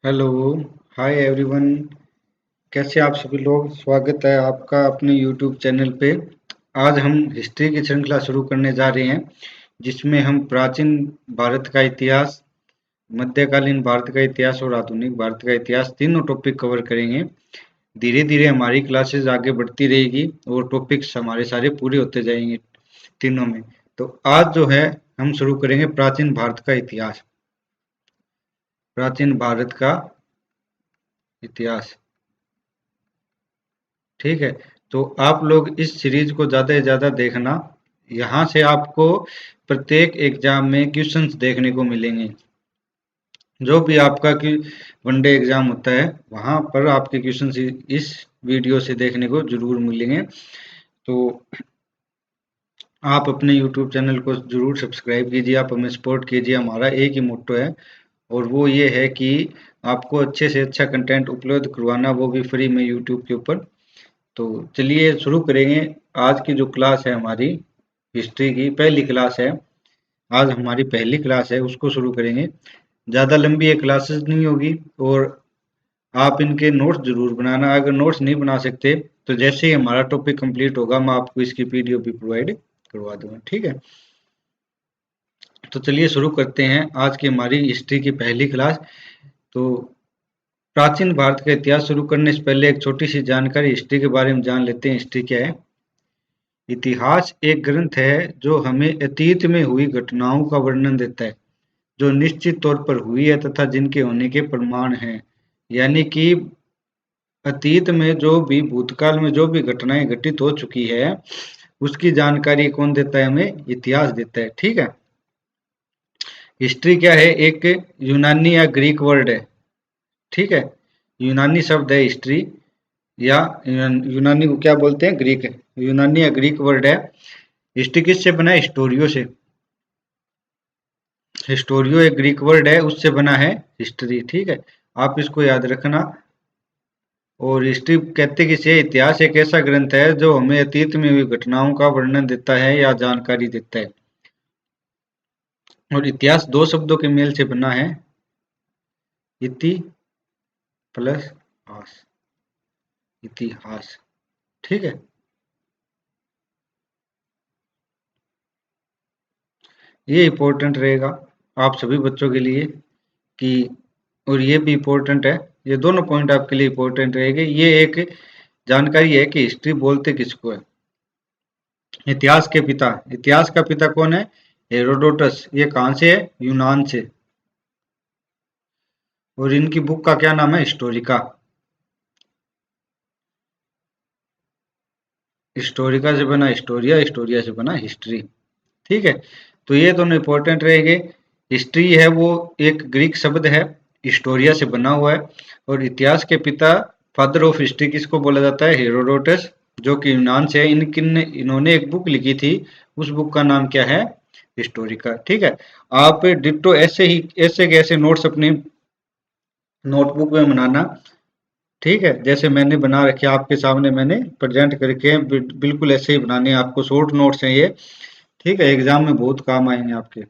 Hello, hi everyone. कैसे आप सभी लोग? स्वागत है आपका अपने यूट्यूब चैनल पे। आज हम हिस्ट्री की श्रृंखला शुरू करने जा रहे हैं, जिसमें हम प्राचीन भारत का इतिहास, मध्यकालीन भारत का इतिहास और आधुनिक भारत का इतिहास तीनों टॉपिक कवर करेंगे। धीरे धीरे हमारी क्लासेस आगे बढ़ती रहेगी और टॉपिक्स हमारे सारे पूरे होते जाएंगे तीनों में। तो आज जो है हम शुरू करेंगे प्राचीन भारत का इतिहास। प्राचीन भारत का इतिहास, ठीक है। तो आप लोग इस सीरीज को ज़्यादा से ज़्यादा देखना। यहाँ से आपको प्रत्येक एग्जाम में क्वेश्चंस देखने को मिलेंगे। जो भी आपका वनडे एग्जाम होता है वहाँ पर आपके क्वेश्चंस इस वीडियो से देखने को जरूर मिलेंगे। तो आप अपने यूट्यूब चैनल को जरूर सब्सक्राइब कीजिए, आप हमें सपोर्ट कीजिए। हमारा एक ही मोटो है और वो ये है कि आपको अच्छे से अच्छा कंटेंट उपलब्ध करवाना, वो भी फ्री में यूट्यूब के ऊपर। तो चलिए शुरू करेंगे। आज की जो क्लास है हमारी हिस्ट्री की पहली क्लास है। आज हमारी पहली क्लास है, उसको शुरू करेंगे। ज़्यादा लंबी ये क्लासेस नहीं होगी और आप इनके नोट्स जरूर बनाना। अगर नोट्स नहीं बना सकते तो जैसे ही हमारा टॉपिक कंप्लीट होगा मैं आपको इसकी पीडीएफ भी प्रोवाइड करवा दूंगा, ठीक है। तो चलिए शुरू करते हैं आज की हमारी हिस्ट्री की पहली क्लास। तो प्राचीन भारत का इतिहास शुरू करने से पहले एक छोटी सी जानकारी हिस्ट्री के बारे में जान लेते हैं। हिस्ट्री क्या है? इतिहास एक ग्रंथ है जो हमें अतीत में हुई घटनाओं का वर्णन देता है, जो निश्चित तौर पर हुई है तथा जिनके होने के प्रमाण हैं। यानी कि अतीत में जो भी, भूतकाल में जो भी घटनाएं घटित हो चुकी है उसकी जानकारी कौन देता है? हमें इतिहास देता है, ठीक है। हिस्ट्री क्या है? एक यूनानी या ग्रीक वर्ड है, ठीक है। यूनानी शब्द है हिस्ट्री, या यूनानी को क्या बोलते हैं? ग्रीक। यूनानी या ग्रीक वर्ड है। हिस्ट्री किससे बना है? हिस्टोरियो से। हिस्टोरियो एक ग्रीक वर्ड है, उससे बना है हिस्ट्री, ठीक है। आप इसको याद रखना। और हिस्ट्री कहते किसे? इतिहास एक ऐसा ग्रंथ है जो हमें अतीत में हुई घटनाओं का वर्णन देता है या जानकारी देता है। और इतिहास दो शब्दों के मेल से बना है, इति प्लस हास, इतिहास, ठीक है। ये इम्पोर्टेंट रहेगा आप सभी बच्चों के लिए कि, और ये भी इम्पोर्टेंट है, ये दोनों पॉइंट आपके लिए इम्पोर्टेंट रहेंगे। ये एक जानकारी है कि हिस्ट्री बोलते किसको है। इतिहास के पिता, इतिहास का पिता कौन है? हेरोडोटस। ये कहाँ से है? यूनान से। और इनकी बुक का क्या नाम है? हिस्टोरिका। हिस्टोरिका से बना हिस्टोरिया, हिस्टोरिया से बना हिस्ट्री, ठीक है। तो ये दोनों इंपॉर्टेंट रहेंगे। हिस्ट्री है वो एक ग्रीक शब्द है, हिस्टोरिया से बना हुआ है। और इतिहास के पिता, फादर ऑफ हिस्ट्री, किसको बोला जाता है? हेरोडोटस, जो कि यूनान से है। इन्होंने एक बुक लिखी थी, उस बुक का नाम क्या है? हिस्टोरिका, ठीक है। आप डिट्टो ऐसे ही, ऐसे के ऐसे नोट्स अपने नोटबुक में बनाना, ठीक है। जैसे मैंने बना रखे आपके सामने, मैंने प्रेजेंट करके हैं, बिल्कुल ऐसे ही बनाने हैं आपको। शॉर्ट नोट्स हैं ये, ठीक है, एग्जाम में बहुत काम आएंगे आपके।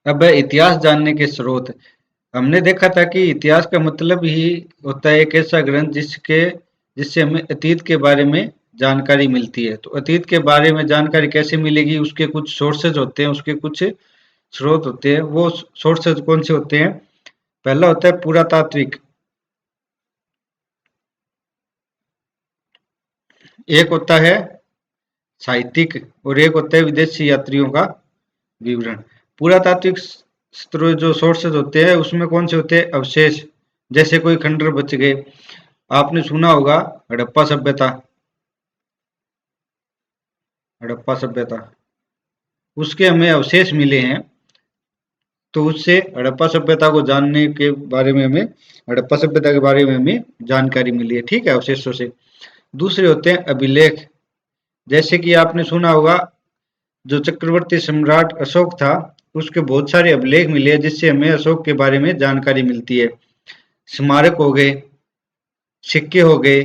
अब है इतिहास जानने के स्रोत। हमने देखा था कि इतिहास का मतलब ही होता है एक ऐसा ग्रंथ जिससे हमें अतीत के बारे में जानकारी मिलती है। तो अतीत के बारे में जानकारी कैसे मिलेगी? उसके कुछ सोर्सेज होते हैं, उसके कुछ स्रोत होते हैं। वो सोर्सेज कौन से होते हैं? पहला होता है पुरातात्विक, एक होता है साहित्यिक, और एक होता है विदेशी यात्रियों का विवरण। पुरातात्विक स्रोत जो सोर्सेज होते हैं उसमें कौन से होते हैं? अवशेष, जैसे कोई खंडर बच गए। आपने सुना होगा हड़प्पा सभ्यता, हड़प्पा सभ्यता, उसके हमें अवशेष मिले हैं। तो उससे हड़प्पा सभ्यता को जानने के बारे में हमें, हड़प्पा सभ्यता के बारे में हमें जानकारी मिली है, ठीक है, अवशेषों से। दूसरे होते हैं अभिलेख, जैसे कि आपने सुना होगा जो चक्रवर्ती सम्राट अशोक था उसके बहुत सारे अभिलेख मिले हैं, जिससे हमें अशोक के बारे में जानकारी मिलती है। स्मारक हो गए, सिक्के हो गए,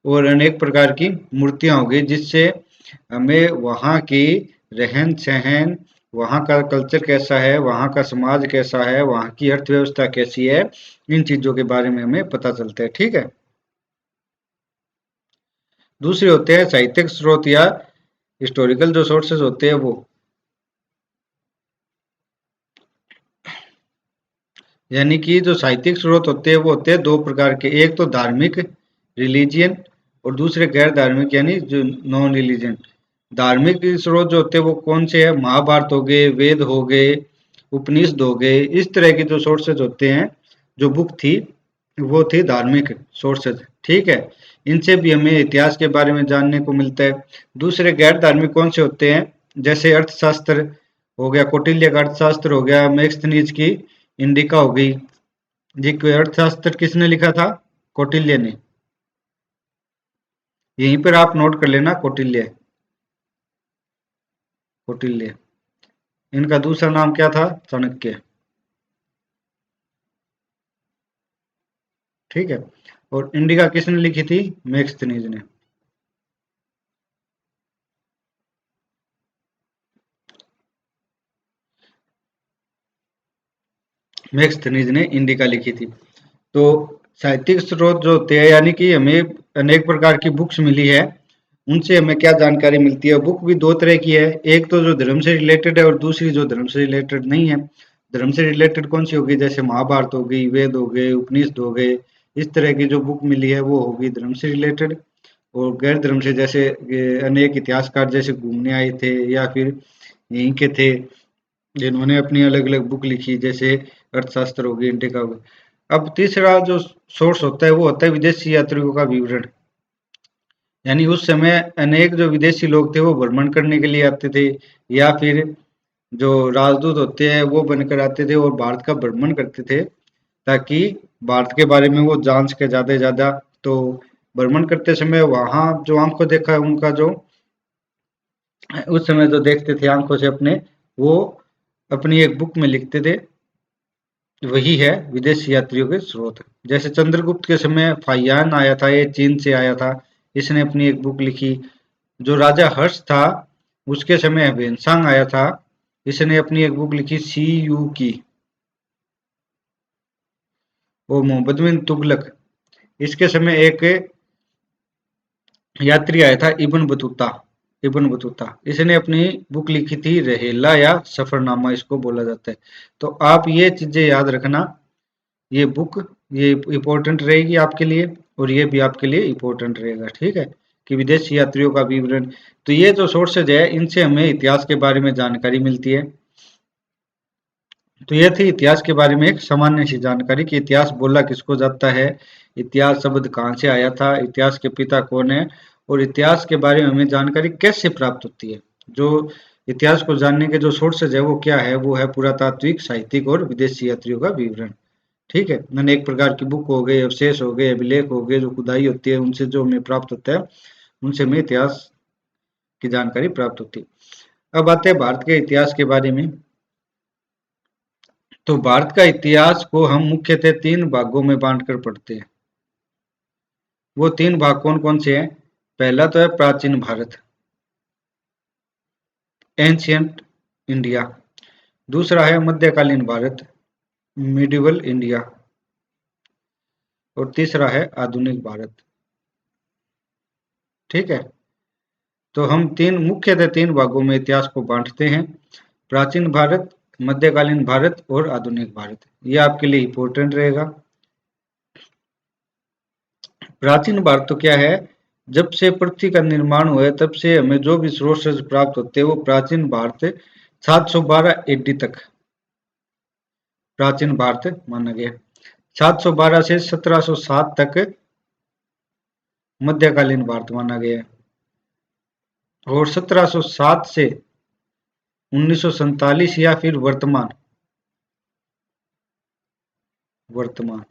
और अनेक प्रकार की मूर्तियां हो गई, जिससे हमें वहाँ की रहन सहन, वहाँ का कल्चर कैसा है, वहाँ का समाज कैसा है, वहाँ की अर्थव्यवस्था कैसी है, इन चीजों के बारे में हमें पता चलता है। ठीक है। दूसरे होते हैं साहित्यिक स्रोत या हिस्टोरिकल जो सोर्सेज होते हैं वो, यानी कि जो साहित्यिक स्रोत होते हैं वो होते हैं दो प्रकार के, एक तो धार्मिक रिलीजियन और दूसरे गैर धार्मिक यानी जो नॉन रिलीजियन। धार्मिक स्रोत जो होते हैं वो कौन से हैं? महाभारत हो गए, वेद हो गए, उपनिषद हो गए, इस तरह के जो सोर्सेज होते हैं, जो बुक थी वो थी धार्मिक सोर्सेज। ठीक है। इनसे भी हमें इतिहास के बारे में जानने को मिलता है। दूसरे गैर धार्मिक कौन से होते हैं? जैसे अर्थशास्त्र हो गया, कौटिल्य का अर्थशास्त्र हो गया, मैक्सनीज की इंडिका हो गई। जी, अर्थशास्त्र किसने लिखा था? कौटिल्य ने। यहीं पर आप नोट कर लेना, कौटिल्य, कौटिल्य। इनका दूसरा नाम क्या था? चाणक्य। ठीक है। और इंडिका किसने लिखी थी? मैक्सनीज ने। मैक्सनीज ने इंडिका लिखी थी। तो साहित्यिक स्रोत जो होते हैं, यानी कि हमें अनेक प्रकार की बुक्स मिली है, उनसे हमें क्या जानकारी मिलती है? बुक भी दो तरह की है, एक तो जो धर्म से रिलेटेड है और दूसरी जो धर्म से रिलेटेड नहीं है। धर्म से रिलेटेड कौन सी होगी? जैसे महाभारत हो गई, वेद हो गए, उपनिषद हो गए, इस तरह की जो बुक मिली है वो होगी धर्म से रिलेटेड। और गैर धर्म से जैसे अनेक इतिहासकार जैसे घूमने आए थे या फिर यहीं के थे, जिन्होंने अपनी अलग अलग बुक लिखी, जैसे अर्थशास्त्र हो गई, इंडिका हो गई। अब तीसरा जो सोर्स होता है वो होता है विदेशी यात्रियों का विवरण। यानी उस समय अनेक जो विदेशी लोग थे वो भ्रमण करने के लिए आते थे, या फिर जो राजदूत होते हैं वो बनकर आते थे और भारत का भ्रमण करते थे, ताकि भारत के बारे में वो जान सके ज्यादा से ज्यादा। तो भ्रमण करते समय वहां जो आंखों देखा है उनका, जो उस समय जो देखते थे आंखों से अपने, वो अपनी एक बुक में लिखते थे। वही है विदेशी यात्रियों के स्रोत। जैसे चंद्रगुप्त के समय फाहियान आया था, ये चीन से आया था, इसने अपनी एक बुक लिखी। जो राजा हर्ष था उसके समय ह्वेनसांग आया था, इसने अपनी एक बुक लिखी सी यू की। वो मोहम्मद बिन तुगलक, इसके समय एक यात्री आया था इब्न बतूता। इब्न बतूता, इसने अपनी बुक लिखी थी रहेला या सफरनामा, इसको बोला जाता है। तो आप ये चीजें याद रखना, ये बुक ये इम्पोर्टेंट रहेगी आपके लिए, और ये भी आपके लिए इम्पोर्टेंट रहेगा। ठीक है, कि विदेशी यात्रियों का विवरण। तो ये जो सोर्सेज है इनसे हमें इतिहास के बारे में जानकारी मिलती है। तो ये थी इतिहास के बारे में एक सामान्य सी जानकारी कि इतिहास बोला किसको जाता है, इतिहास शब्द कहाँ से आया था, इतिहास के पिता कौन है, और इतिहास के बारे में हमें जानकारी कैसे प्राप्त होती है। जो इतिहास को जानने के जो सोर्सेज है वो क्या है? वो है पुरातात्विक, साहित्यिक और विदेशी यात्रियों का विवरण। ठीक है। अनेक प्रकार की बुक हो गए, अवशेष हो गए, अभिलेख हो गए, जो खुदाई होती है उनसे जो हमें प्राप्त होता है, उनसे हमें इतिहास की जानकारी प्राप्त होती है। अब आते हैं भारत के इतिहास के बारे में। तो भारत का इतिहास को हम मुख्यतः तीन भागों में बांटकर पढ़ते हैं। वो तीन भाग कौन कौन से हैं? पहला तो है प्राचीन भारत, एंशियंट इंडिया। दूसरा है मध्यकालीन भारत, मिडिवल इंडिया। और तीसरा है आधुनिक भारत। ठीक है। तो हम मुख्यतः तीन भागों में इतिहास को बांटते हैं, प्राचीन भारत, मध्यकालीन भारत और आधुनिक भारत। ये आपके लिए इंपॉर्टेंट रहेगा। प्राचीन भारत तो क्या है? जब से पृथ्वी का निर्माण हुआ है तब से हमें जो भी सोर्सेज प्राप्त होते हैं वो प्राचीन भारत 712 एडी तक प्राचीन भारत माना गया। 712 से 1707 तक मध्यकालीन भारत माना गया, और 1707 से 1947 या फिर वर्तमान वर्तमान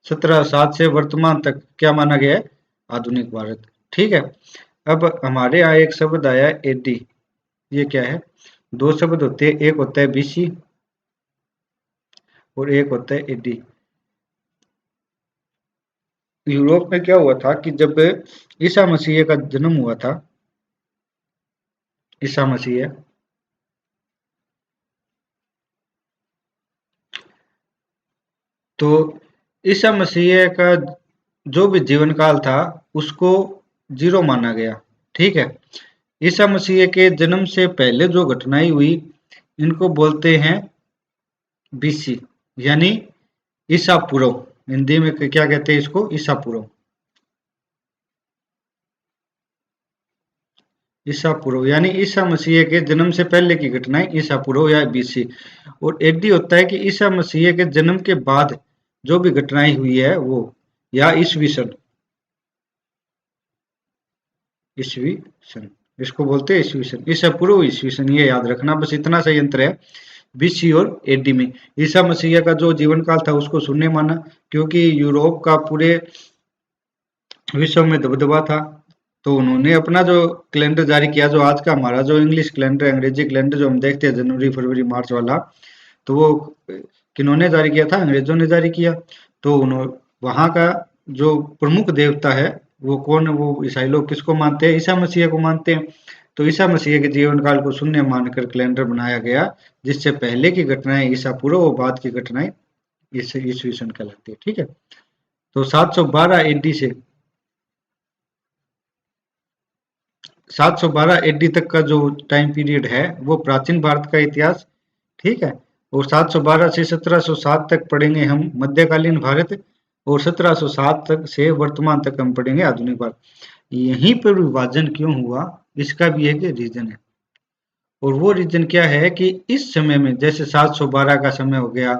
1707 से वर्तमान तक क्या माना गया है? आधुनिक भारत। ठीक है। अब हमारे यहाँ एक शब्द आया एडी, ये क्या है? दो शब्द होते हैं, एक होता है बीसी और एक होता है एडी। यूरोप में क्या हुआ था कि जब ईसा मसीह का जन्म हुआ था, ईसा मसीह है। तो ईसा मसीह का जो भी जीवन काल था उसको 0 माना गया। ठीक है। ईसा मसीह के जन्म से पहले जो घटनाएं हुई इनको बोलते हैं बीसी, यानी ईसा पूर्व। हिंदी में क्या कहते हैं इसको? ईसा पूर्व। ईसा पूर्व यानी ईसा मसीह के जन्म से पहले की घटनाएं ईसा पूर्व या बीसी। और एडी होता है कि ईसा मसीह के जन्म के बाद जो भी घटनाएं हुई है वो, या ईसवी सन। ईसवी सन इसको बोलते हैं ईसवी सन, ईसा पूर्व ईसवी सन, ये याद रखना, बस इतना सा यंत्र है बीसी और एडी में। ईसा मसीह का जो जीवन काल था उसको शून्य माना, क्योंकि यूरोप का पूरे विश्व में दबदबा था। तो उन्होंने अपना जो कैलेंडर जारी किया, जो आज का हमारा जो इंग्लिश कैलेंडर, अंग्रेजी कैलेंडर जो हम देखते हैं जनवरी फरवरी मार्च वाला, तो वो किन्होंने जारी किया था? अंग्रेजों ने जारी किया। तो उन्होंने वहाँ का जो प्रमुख देवता है वो कौन है? वो ईसाई लोग किसको मानते हैं? ईसा मसीह को मानते हैं। तो ईसा मसीह के जीवन काल को शून्य मानकर कैलेंडर बनाया गया, जिससे पहले की घटनाएं ईसा पूर्व और बाद की घटनाएं ईसवी सन कहलाती है। ठीक है। तो 712 एडी से 712 एडी तक का जो टाइम पीरियड है वो प्राचीन भारत का इतिहास। ठीक है। और 712 से 1707 तक पढ़ेंगे हम मध्यकालीन भारत, और 1707 तक से वर्तमान तक हम पढ़ेंगे आधुनिक भारत। यहीं पर विभाजन क्यों हुआ इसका भी एक रीजन है, और वो रीजन क्या है कि इस समय में जैसे 712 का समय हो गया,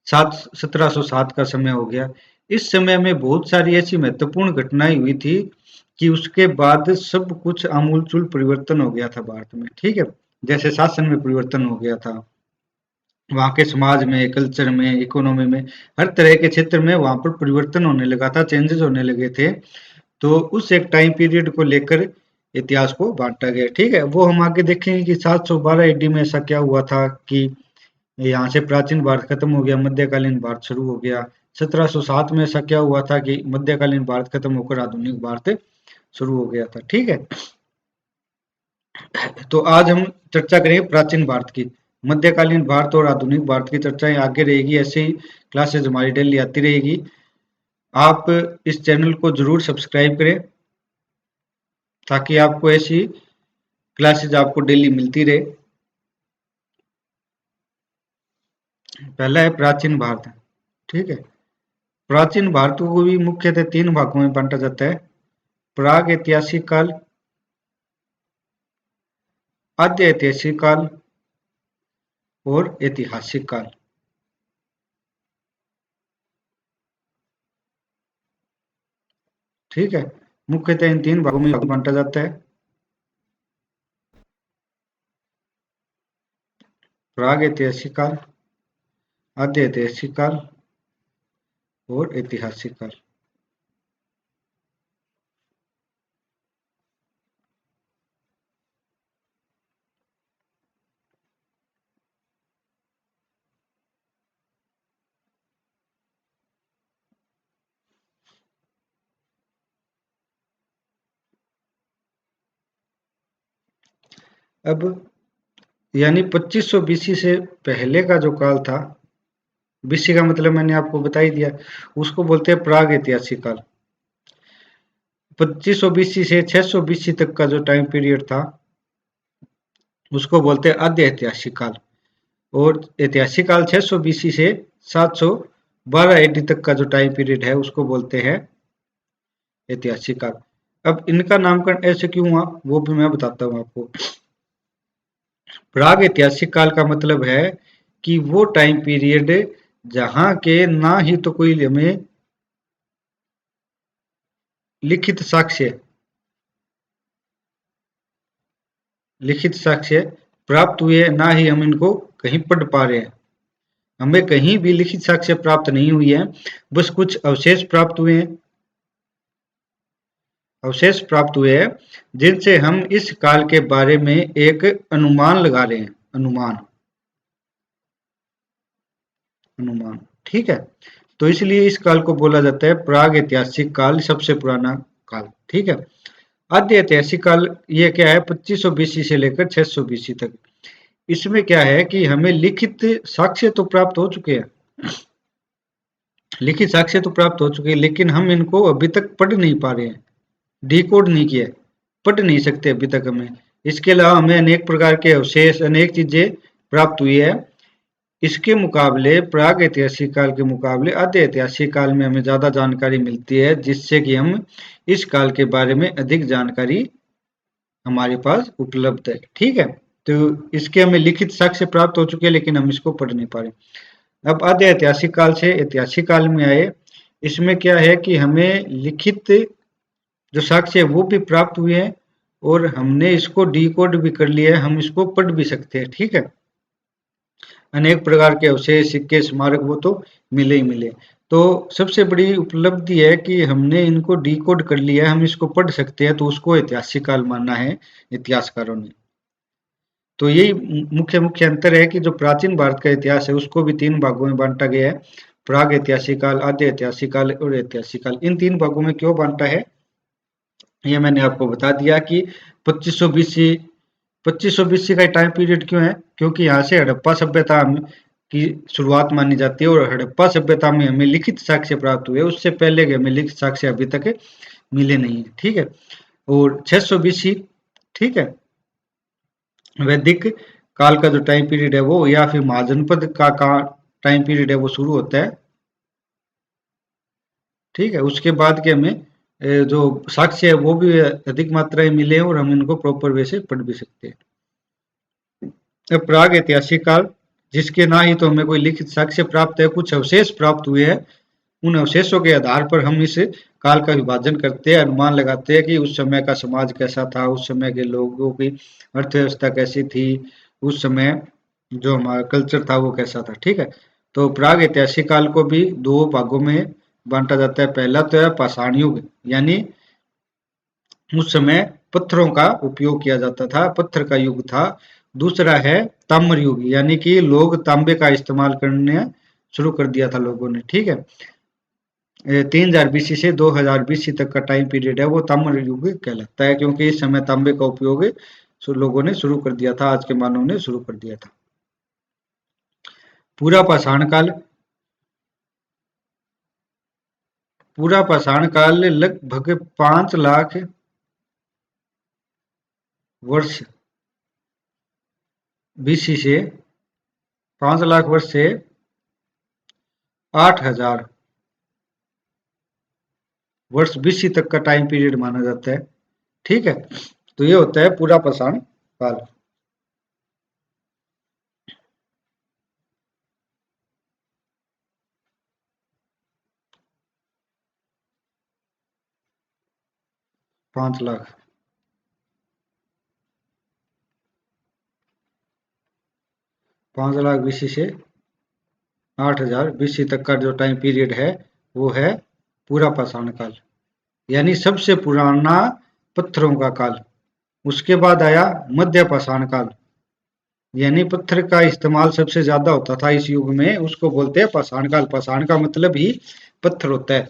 1707 का समय हो गया, इस समय में बहुत सारी ऐसी महत्वपूर्ण घटनाएं हुई थी कि उसके बाद सब कुछ आमूलचूल परिवर्तन हो गया था भारत में। ठीक है। जैसे शासन में परिवर्तन हो गया था, वहाँ के समाज में, कल्चर में, इकोनॉमी में, हर तरह के क्षेत्र में वहाँ पर परिवर्तन होने लगा था, चेंजेस होने लगे थे। तो उस एक टाइम पीरियड को लेकर इतिहास को बांटा गया। ठीक है। वो हम आगे देखेंगे कि 712 एडी में ऐसा क्या हुआ था कि यहाँ से प्राचीन भारत खत्म हो गया, मध्यकालीन भारत शुरू हो गया। 1707 में ऐसा क्या हुआ था कि मध्यकालीन भारत खत्म होकर आधुनिक भारत शुरू हो गया था। ठीक है। तो आज हम चर्चा करेंगे प्राचीन भारत की। मध्यकालीन भारत और आधुनिक भारत की चर्चाएं आगे रहेगी, ऐसे ही क्लासेज हमारी डेली आती रहेगी। आप इस चैनल को जरूर सब्सक्राइब करें ताकि आपको ऐसी क्लासेज आपको डेली मिलती रहे। पहला है प्राचीन भारत। ठीक है। प्राचीन भारत को भी मुख्यतः 3 भागों में बांटा जाता है: प्राग ऐतिहासिक काल, आद्य ऐतिहासिक काल और ऐतिहासिक काल। ठीक है। मुख्यतः इन 3 भागों में बांटा जाता है: प्राग ऐतिहासिक काल, आद्य ऐतिहासिक काल और ऐतिहासिक काल। अब यानी 2500 बीसी से पहले का जो काल था, बीसी का मतलब मैंने आपको बता ही दिया, उसको बोलते हैं प्राग ऐतिहासिक काल। 2500 बीसी से 600 बीसी तक का जो टाइम पीरियड था उसको बोलते हैं आद्य ऐतिहासिक काल। और ऐतिहासिक काल 600 बीसी से 712 एडी तक का जो टाइम पीरियड है उसको बोलते हैं ऐतिहासिक काल। अब इनका नामकरण ऐसे क्यों हुआ वो भी मैं बताता हूँ आपको। प्राग ऐतिहासिक काल का मतलब है कि वो टाइम पीरियड जहां के ना ही तो कोई हमें लिखित साक्ष्य प्राप्त हुए, ना ही हम इनको कहीं पढ़ पा रहे हैं। हमें कहीं भी लिखित साक्ष्य प्राप्त नहीं हुई है, बस कुछ अवशेष प्राप्त हुए हैं, जिनसे हम इस काल के बारे में एक अनुमान लगा रहे हैं। अनुमान। ठीक है। तो इसलिए इस काल को बोला जाता है प्राग ऐतिहासिक काल, सबसे पुराना काल। ठीक है। आद्य ऐतिहासिक काल ये क्या है, 2500 बीसी से लेकर 600 बीसी तक। इसमें क्या है कि हमें लिखित साक्ष्य तो प्राप्त हो चुके हैं, लिखित साक्ष्य तो प्राप्त हो चुके हैं, लेकिन हम इनको अभी तक पढ़ नहीं पा रहे हैं, डिकोड नहीं किया, पढ़ नहीं सकते अभी तक हमें। इसके अलावा हमें अनेक प्रकार के अवशेष, अनेक चीजें प्राप्त हुई है। इसके मुकाबले प्राग ऐतिहासिक काल के मुकाबले आद्य ऐतिहासिक काल में हमें ज्यादा जानकारी मिलती है, जिससे कि हम इस काल के बारे में अधिक जानकारी हमारे पास उपलब्ध है। ठीक है, तो इसके हमें लिखित साक्ष्य प्राप्त हो चुके हैं, लेकिन हम इसको पढ़ नहीं पा रहे। अब आद्य ऐतिहासिक काल से ऐतिहासिक काल में आए, इसमें क्या है कि हमें लिखित जो साक्ष्य है वो भी प्राप्त हुए हैं, और हमने इसको डिकोड भी कर लिया है, हम इसको पढ़ भी सकते हैं। ठीक है, अनेक प्रकार के अवशेष, सिक्के, स्मारक वो तो मिले ही मिले। तो सबसे बड़ी उपलब्धि है कि हमने इनको डिकोड कर लिया है, हम इसको पढ़ सकते हैं, तो उसको ऐतिहासिक काल माना है इतिहासकारों ने। तो यही मुख्य मुख्य अंतर है कि जो प्राचीन भारत का इतिहास है उसको भी 3 भागों में बांटा गया है, प्राग ऐतिहासिक काल, आद्य ऐतिहासिक काल और ऐतिहासिक काल। इन 3 भागों में क्यों बांटा है, ये मैंने आपको बता दिया कि 2500 बीसी, 2500 बीसी का टाइम पीरियड क्यों है, क्योंकि यहाँ से हड़प्पा सभ्यता की शुरुआत मानी जाती है, और हड़प्पा सभ्यता में हमें लिखित साक्ष्य प्राप्त हुए, उससे पहले के हमें लिखित साक्ष्य अभी तक मिले नहीं है। ठीक है, और 600 बीसी, ठीक है, वैदिक काल का जो टाइम पीरियड है वो, या फिर महाजनपद का टाइम पीरियड है वो शुरू होता है। ठीक है, उसके बाद के हमें जो साक्ष्य है वो भी अधिक मात्रा में मिले हैं, और हम इनको प्रॉपर वे से पढ़ भी सकते हैं। प्राग ऐतिहासिक काल, जिसके ना ही तो हमें कोई लिखित साक्ष्य प्राप्त है, कुछ अवशेष प्राप्त हुए हैं, उन अवशेषों के आधार पर हम इस काल का विभाजन करते हैं, अनुमान लगाते हैं कि उस समय का समाज कैसा था, उस समय के लोगों की अर्थव्यवस्था कैसी थी, उस समय जो हमारा कल्चर था वो कैसा था। ठीक है, तो प्राग ऐतिहासिक काल को भी 2 भागों में बांटा जाता है। पहला तो है पाषाण युग, यानी उस समय पत्थरों का उपयोग किया जाता था, पत्थर का युग था। दूसरा है ताम्र युग, यानी कि लोग तांबे का इस्तेमाल करने शुरू कर दिया था लोगों ने। ठीक है, 3000 बीसी से 2000 बीसी तक का टाइम पीरियड है वो ताम्र युग कहलाता है, क्योंकि इस समय तांबे का उपयोग लोगों ने शुरू कर दिया था, आज के मानव ने शुरू कर दिया था। पूरा पाषाण काल, पूरा पाषाण काल लगभग 5 लाख वर्ष बीसी से, 5 लाख वर्ष से 8000 वर्ष बीसी तक का टाइम पीरियड माना जाता है। ठीक है, तो ये होता है पूरा पाषाण काल। पांच लाख 5 लाख बीसी से 8000 बीसी तक का जो टाइम पीरियड है वो है पूरा पाषाण काल, यानी सबसे पुराना पत्थरों का काल। उसके बाद आया मध्य पाषाण काल, यानी पत्थर का इस्तेमाल सबसे ज्यादा होता था इस युग में, उसको बोलते हैं पाषाण काल। पाषाण का मतलब ही पत्थर होता है।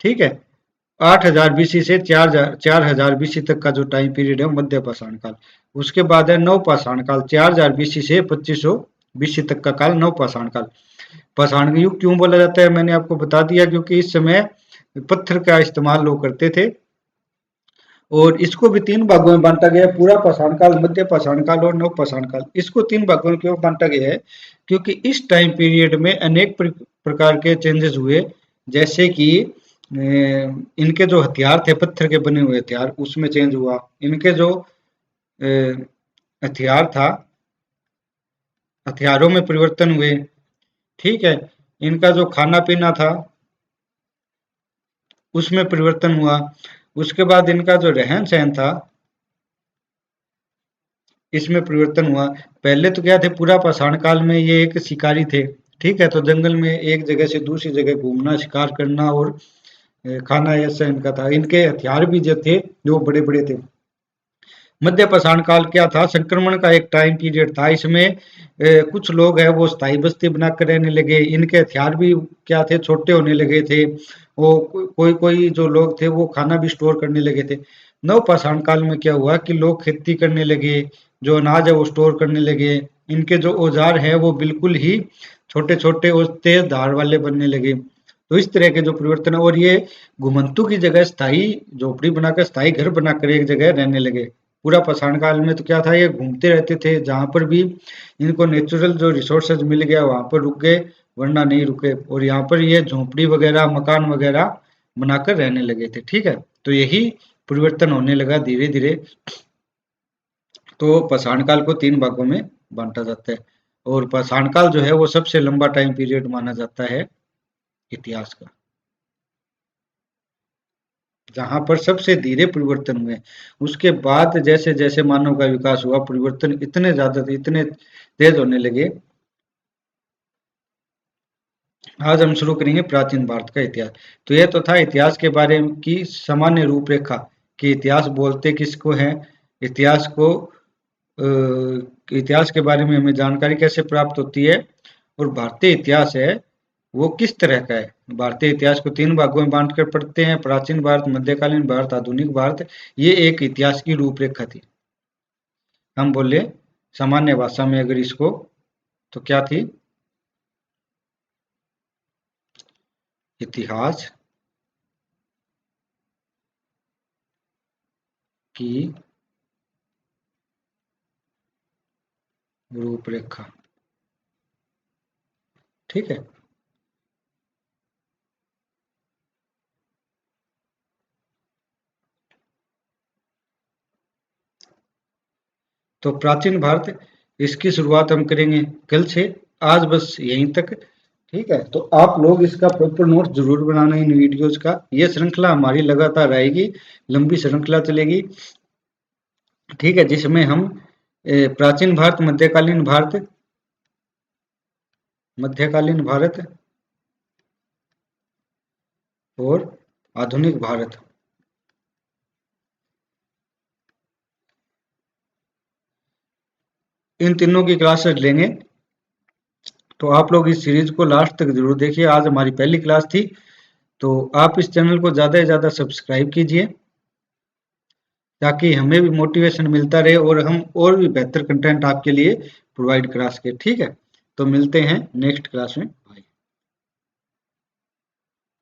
ठीक है, 8000 बीसी से 4000 बीसी तक का जो टाइम पीरियड है मध्य पाषाण काल। उसके बाद है नव पाषाण काल, 4000 बीसी से 2500 बीसी तक का काल नव पाषाण काल। पाषाण युग क्यों बोला जाता है मैंने आपको बता दिया, क्योंकि इस समय पत्थर का इस्तेमाल लोग करते थे, और इसको भी 3 भागों में बांटा गया, पूरा पाषाण काल, मध्य पाषाण काल और नव पाषाण काल। इसको 3 भागों में क्यों बांटा गया है, क्योंकि इस टाइम पीरियड में अनेक प्रकार के चेंजेस हुए, जैसे कि इनके जो हथियार थे, पत्थर के बने हुए हथियार, उसमें चेंज हुआ। इनके जो हथियार था, हथियारों में परिवर्तन हुए। ठीक है, इनका जो खाना पीना था उसमें परिवर्तन हुआ। उसके बाद इनका जो रहन सहन था इसमें परिवर्तन हुआ। पहले तो क्या थे, पूरा पाषाण काल में ये एक शिकारी थे। ठीक है, तो जंगल में एक जगह से दूसरी जगह घूमना, शिकार करना और खाना, ऐसा इनका था। इनके हथियार भी जो थे जो बड़े बड़े थे। मध्य पाषाण काल क्या था, संक्रमण का एक टाइम पीरियड था। इसमें कुछ लोग हैं वो स्थायी बस्ती बनाकर रहने लगे, इनके हथियार भी क्या थे, छोटे होने लगे थे। वो कोई कोई जो लोग थे वो खाना भी स्टोर करने लगे थे। नवपाषाण काल में क्या हुआ कि लोग खेती करने लगे, जो अनाज है वो स्टोर करने लगे, इनके जो औजार है वो बिल्कुल ही छोटे छोटे और तेज धार वाले बनने लगे। तो इस तरह के जो परिवर्तन है, और ये घुमंतु की जगह स्थायी झोपड़ी बनाकर, स्थायी घर बनाकर एक जगह रहने लगे। पूरा पाषाण काल में तो क्या था, ये घूमते रहते थे, जहां पर भी इनको नेचुरल जो रिसोर्सेज मिल गया वहां पर रुक गए, वरना नहीं रुके, और यहाँ पर ये झोपड़ी वगैरह मकान वगैरह बनाकर रहने लगे थे। ठीक है, तो यही परिवर्तन होने लगा धीरे धीरे। तो पाषाण काल को 3 भागों में बांटा जाता है, और पाषाण काल जो है वो सबसे लंबा टाइम पीरियड माना जाता है इतिहास का, जहां पर सबसे धीरे परिवर्तन हुए। उसके बाद जैसे जैसे मानव का विकास हुआ, परिवर्तन इतने ज्यादा, इतने तेज होने लगे। आज हम शुरू करेंगे प्राचीन भारत का इतिहास। तो यह तो था इतिहास के बारे की सामान्य रूपरेखा, कि इतिहास बोलते किसको है, इतिहास को इतिहास के बारे में हमें जानकारी कैसे प्राप्त होती है, और भारतीय इतिहास है वो किस तरह का है। भारतीय इतिहास को 3 भागों में बांट कर पढ़ते हैं, प्राचीन भारत, मध्यकालीन भारत, आधुनिक भारत। ये एक इतिहास की रूपरेखा थी। हम बोले सामान्य भाषा में अगर इसको, तो क्या थी, इतिहास की रूपरेखा। ठीक है, तो प्राचीन भारत, इसकी शुरुआत हम करेंगे कल से, आज बस यहीं तक। ठीक है, तो आप लोग इसका प्रॉपर नोट जरूर बनाना इन वीडियोज का। ये श्रृंखला हमारी लगातार रहेगी, लंबी श्रृंखला चलेगी। ठीक है, जिसमें हम प्राचीन भारत, मध्यकालीन भारत, मध्यकालीन भारत और आधुनिक भारत, इन तीनों की क्लासेस लेंगे। तो आप लोग इस सीरीज को लास्ट तक जरूर देखिए। आज हमारी पहली क्लास थी, तो आप इस चैनल को ज़्यादा से ज़्यादा सब्सक्राइब कीजिए, ताकि हमें भी मोटिवेशन मिलता रहे और हम और भी बेहतर कंटेंट आपके लिए प्रोवाइड करा सके। ठीक है, तो मिलते हैं नेक्स्ट क्लास में।